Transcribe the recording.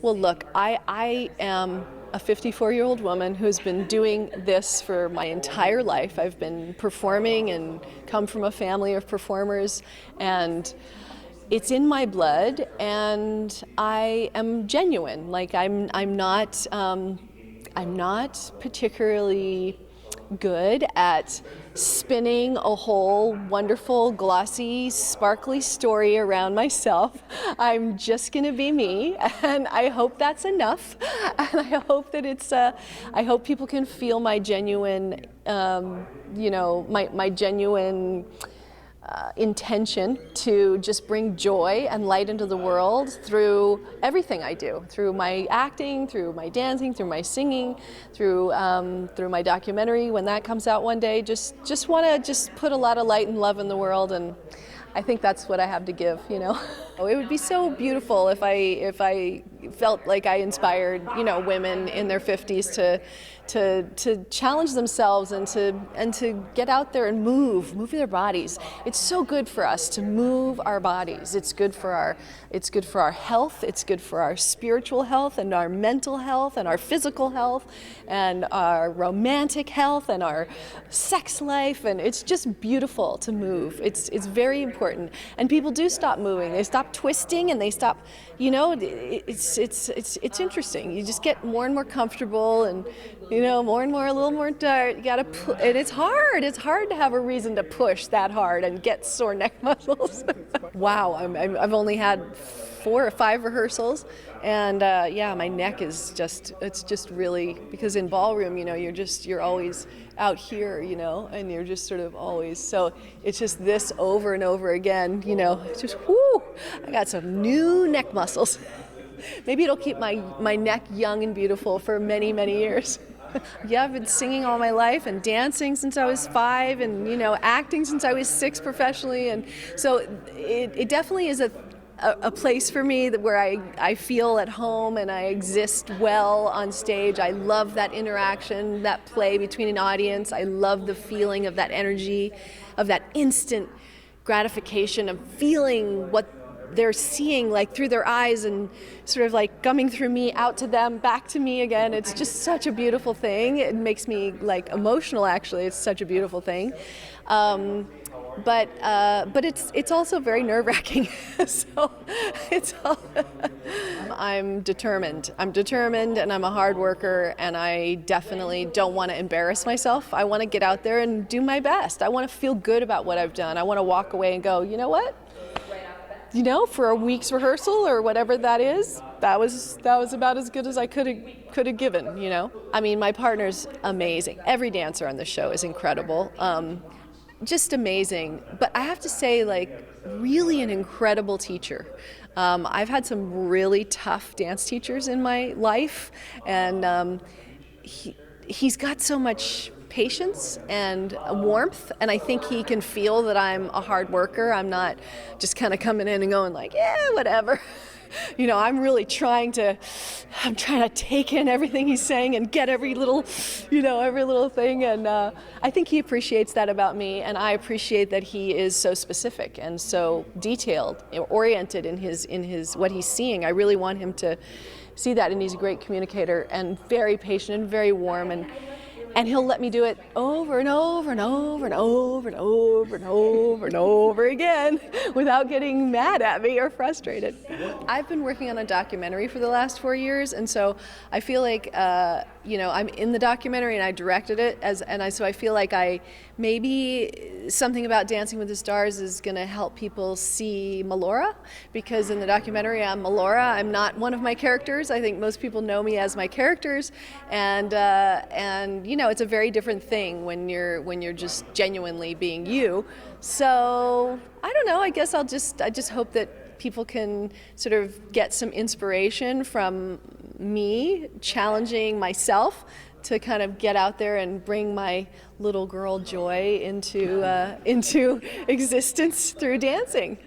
Well, look, I am a 54-year-old woman who's been doing this for my entire life. I've been performing and come from a family of performers, and it's in my blood, and I am genuine. Like I'm not particularly good at spinning a whole wonderful, glossy, sparkly story around myself. I'm just gonna be me, and I hope that's enough. And I hope that I hope people can feel my genuine, my genuine intention to just bring joy and light into the world through everything I do, through my acting, through my dancing, through my singing, through my documentary when that comes out one day. Just want to put a lot of light and love in the world, and I think that's what I have to give, you know. It would be so beautiful if I felt like I inspired, women in their 50s to challenge themselves and to get out there and move their bodies. It's so good for us to move our bodies. It's good for our health. It's good for our spiritual health and our mental health and our physical health and our romantic health and our sex life. And it's just beautiful to move. It's very important. And people do stop moving. They stop twisting and they stop. It's interesting. You just get more and more comfortable and. More and more, a little more tired. You gotta, and it's hard. It's hard to have a reason to push that hard and get sore neck muscles. Wow, I've only had 4 or 5 rehearsals, and my neck is it's just really, because in ballroom, you're always out here, and you're just sort of always, so it's just this over and over again, it's just, whoo, I got some new neck muscles. Maybe it'll keep my neck young and beautiful for many, many years. Yeah, I've been singing all my life and dancing since I was 5 and, acting since I was 6 professionally. And so it definitely is a place for me where I feel at home and I exist well on stage. I love that interaction, that play between an audience. I love the feeling of that energy, of that instant gratification of feeling what they're seeing, like through their eyes and sort of like coming through me out to them, back to me again. It's just such a beautiful thing. It makes me like emotional, actually. It's such a beautiful thing. But it's also very nerve-wracking. So I'm determined. And I'm a hard worker, and I definitely don't want to embarrass myself. I want to get out there and do my best. I want to feel good about what I've done. I want to walk away and go, you know what? For a week's rehearsal or whatever that is, that was about as good as I could have given, I mean, my partner's amazing. Every dancer on the show is incredible. Just amazing. But I have to say, really an incredible teacher. I've had some really tough dance teachers in my life, and he's got so much patience and warmth, and I think he can feel that I'm a hard worker. I'm not just kind of coming in and going like, yeah, whatever. I'm really trying to take in everything he's saying and get every little thing, and I think he appreciates that about me, and I appreciate that he is so specific and so detailed, oriented in his what he's seeing. I really want him to see that, and he's a great communicator and very patient and very warm, and he'll let me do it over and over and over and over and over and over and over again without getting mad at me or frustrated. I've been working on a documentary for the last 4 years, and so I feel like I'm in the documentary and I directed it, so I feel like maybe something about Dancing with the Stars is going to help people see Melora, because in the documentary I'm Melora. I'm not one of my characters. I think most people know me as my characters, and it's a very different thing when you're just genuinely being you. So I don't know. I guess I just hope that people can sort of get some inspiration from me challenging myself to kind of get out there and bring my little girl joy into existence through dancing.